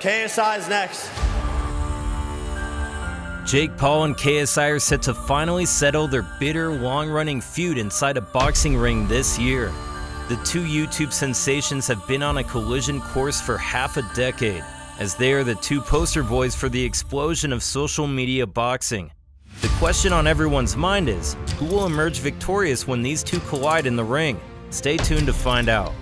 KSI is next. Jake Paul and KSI are set to finally settle their bitter, long-running feud inside a boxing ring this year. The two YouTube sensations have been on a collision course for half a decade, as they are the two poster boys for the explosion of social media boxing. The question on everyone's mind is, who will emerge victorious when these two collide in the ring? Stay tuned to find out.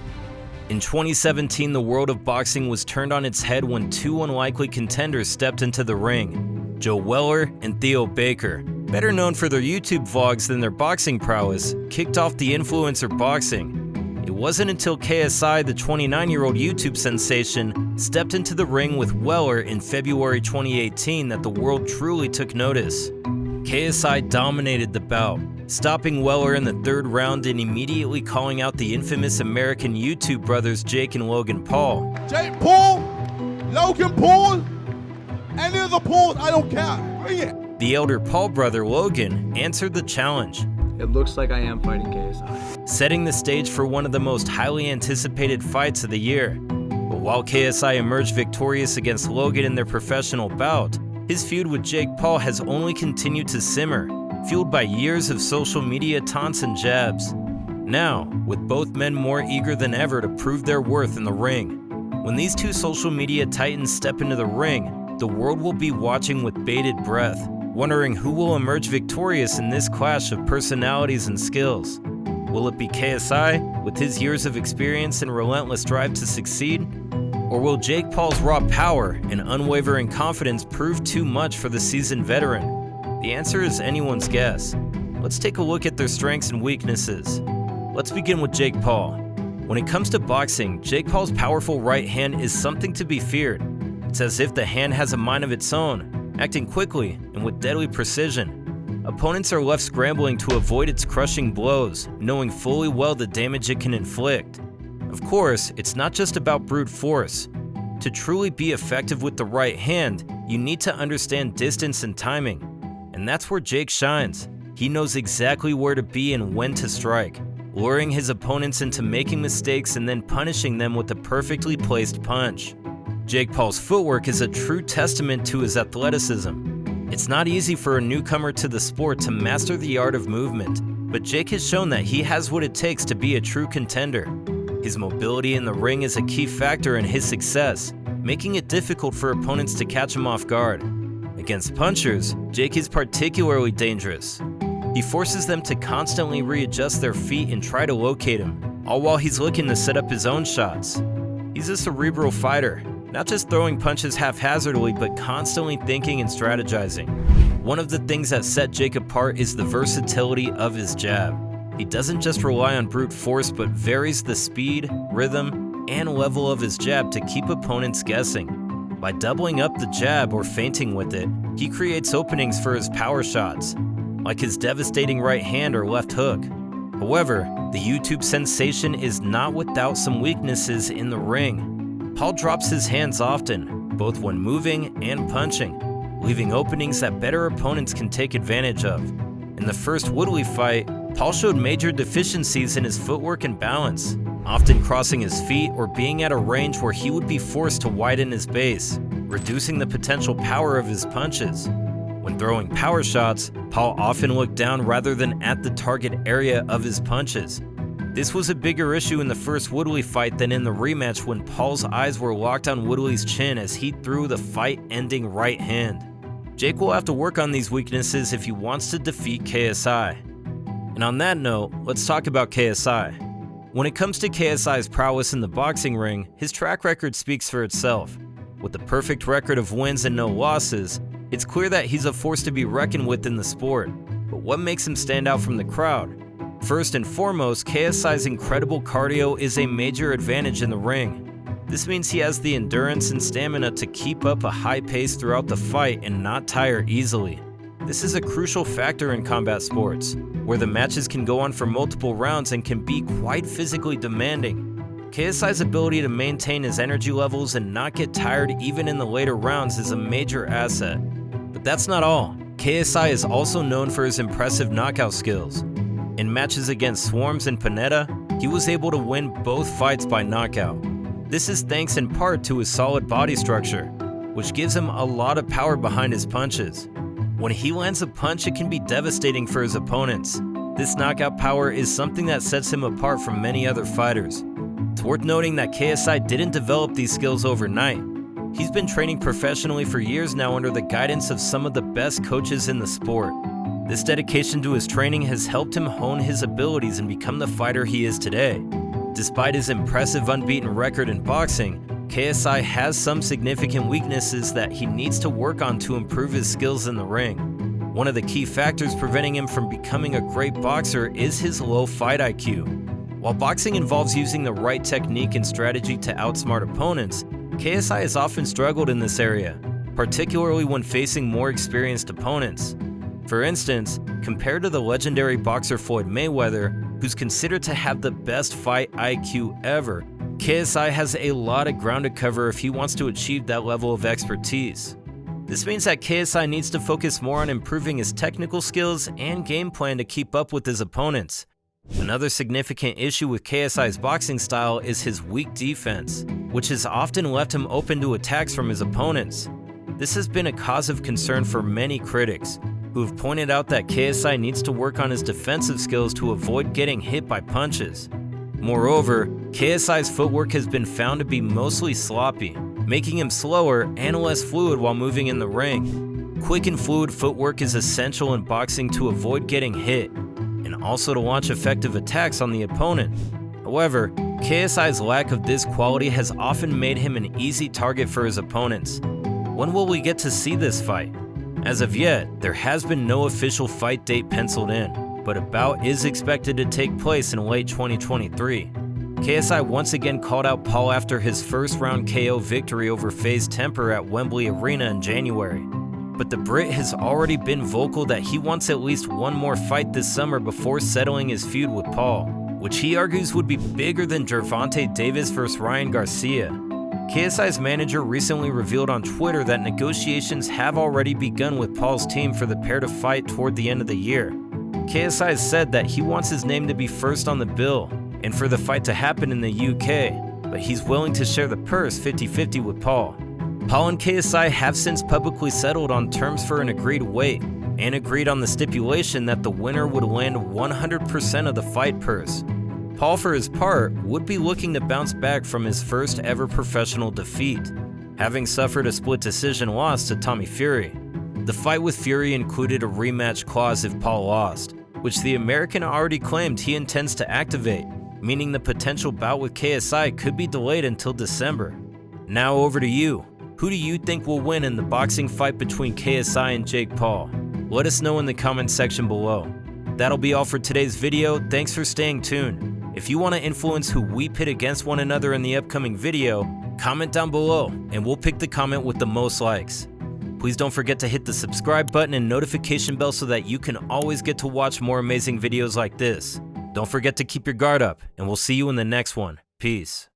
In 2017, the world of boxing was turned on its head when two unlikely contenders stepped into the ring. Joe Weller and Theo Baker, better known for their YouTube vlogs than their boxing prowess, kicked off the influencer boxing. It wasn't until KSI, the 29-year-old YouTube sensation, stepped into the ring with Weller in February 2018 that the world truly took notice. KSI dominated the bout, stopping Weller in the third round and immediately calling out the infamous American YouTube brothers Jake and Logan Paul. Jake Paul, Logan Paul, any of the Pauls, I don't care. Bring it. The elder Paul brother Logan answered the challenge. It looks like I am fighting KSI. Setting the stage for one of the most highly anticipated fights of the year. But while KSI emerged victorious against Logan in their professional bout, his feud with Jake Paul has only continued to simmer, fueled by years of social media taunts and jabs. Now, with both men more eager than ever to prove their worth in the ring. When these two social media titans step into the ring, the world will be watching with bated breath, wondering who will emerge victorious in this clash of personalities and skills. Will it be KSI, with his years of experience and relentless drive to succeed? Or will Jake Paul's raw power and unwavering confidence prove too much for the seasoned veteran? The answer is anyone's guess. Let's take a look at their strengths and weaknesses. Let's begin with Jake Paul. When it comes to boxing, Jake Paul's powerful right hand is something to be feared. It's as if the hand has a mind of its own, acting quickly and with deadly precision. Opponents are left scrambling to avoid its crushing blows, knowing fully well the damage it can inflict. Of course, it's not just about brute force. To truly be effective with the right hand, you need to understand distance and timing. And that's where Jake shines. He knows exactly where to be and when to strike, luring his opponents into making mistakes and then punishing them with a perfectly placed punch. Jake Paul's footwork is a true testament to his athleticism. It's not easy for a newcomer to the sport to master the art of movement, but Jake has shown that he has what it takes to be a true contender. His mobility in the ring is a key factor in his success, making it difficult for opponents to catch him off guard. Against punchers, Jake is particularly dangerous. He forces them to constantly readjust their feet and try to locate him, all while he's looking to set up his own shots. He's a cerebral fighter, not just throwing punches haphazardly, but constantly thinking and strategizing. One of the things that set Jake apart is the versatility of his jab. He doesn't just rely on brute force, but varies the speed, rhythm, and level of his jab to keep opponents guessing. By doubling up the jab or feinting with it, he creates openings for his power shots, like his devastating right hand or left hook. However, the YouTube sensation is not without some weaknesses in the ring. Paul drops his hands often, both when moving and punching, leaving openings that better opponents can take advantage of. In the first Woodley fight, Paul showed major deficiencies in his footwork and balance, often crossing his feet or being at a range where he would be forced to widen his base, reducing the potential power of his punches. When throwing power shots, Paul often looked down rather than at the target area of his punches. This was a bigger issue in the first Woodley fight than in the rematch when Paul's eyes were locked on Woodley's chin as he threw the fight-ending right hand. Jake will have to work on these weaknesses if he wants to defeat KSI. And on that note, let's talk about KSI. When it comes to KSI's prowess in the boxing ring, his track record speaks for itself. With a perfect record of wins and no losses, it's clear that he's a force to be reckoned with in the sport. But what makes him stand out from the crowd? First and foremost, KSI's incredible cardio is a major advantage in the ring. This means he has the endurance and stamina to keep up a high pace throughout the fight and not tire easily. This is a crucial factor in combat sports, where the matches can go on for multiple rounds and can be quite physically demanding. KSI's ability to maintain his energy levels and not get tired even in the later rounds is a major asset. But that's not all. KSI is also known for his impressive knockout skills. In matches against Swarms and Panetta, he was able to win both fights by knockout. This is thanks in part to his solid body structure, which gives him a lot of power behind his punches. When he lands a punch, it can be devastating for his opponents. This knockout power is something that sets him apart from many other fighters. It's worth noting that KSI didn't develop these skills overnight. He's been training professionally for years now under the guidance of some of the best coaches in the sport. This dedication to his training has helped him hone his abilities and become the fighter he is today. Despite his impressive unbeaten record in boxing, KSI has some significant weaknesses that he needs to work on to improve his skills in the ring. One of the key factors preventing him from becoming a great boxer is his low fight IQ. While boxing involves using the right technique and strategy to outsmart opponents, KSI has often struggled in this area, particularly when facing more experienced opponents. For instance, compared to the legendary boxer Floyd Mayweather, who's considered to have the best fight IQ ever, KSI has a lot of ground to cover if he wants to achieve that level of expertise. This means that KSI needs to focus more on improving his technical skills and game plan to keep up with his opponents. Another significant issue with KSI's boxing style is his weak defense, which has often left him open to attacks from his opponents. This has been a cause of concern for many critics, who have pointed out that KSI needs to work on his defensive skills to avoid getting hit by punches. Moreover, KSI's footwork has been found to be mostly sloppy, making him slower and less fluid while moving in the ring. Quick and fluid footwork is essential in boxing to avoid getting hit, and also to launch effective attacks on the opponent. However, KSI's lack of this quality has often made him an easy target for his opponents. When will we get to see this fight? As of yet, there has been no official fight date penciled in, but a bout is expected to take place in late 2023. KSI once again called out Paul after his first round KO victory over FaZe Temper at Wembley Arena in January. But the Brit has already been vocal that he wants at least one more fight this summer before settling his feud with Paul, which he argues would be bigger than Gervonta Davis vs Ryan Garcia. KSI's manager recently revealed on Twitter that negotiations have already begun with Paul's team for the pair to fight toward the end of the year. KSI has said that he wants his name to be first on the bill and for the fight to happen in the UK, but he's willing to share the purse 50-50 with Paul. Paul and KSI have since publicly settled on terms for an agreed weight and agreed on the stipulation that the winner would land 100% of the fight purse. Paul, for his part, would be looking to bounce back from his first ever professional defeat, having suffered a split decision loss to Tommy Fury. The fight with Fury included a rematch clause if Paul lost, which the American already claimed he intends to activate, meaning the potential bout with KSI could be delayed until December. Now over to you. Who do you think will win in the boxing fight between KSI and Jake Paul? Let us know in the comments section below. That'll be all for today's video. Thanks for staying tuned. If you want to influence who we pit against one another in the upcoming video, comment down below and we'll pick the comment with the most likes. Please don't forget to hit the subscribe button and notification bell so that you can always get to watch more amazing videos like this. Don't forget to keep your guard up, and we'll see you in the next one. Peace.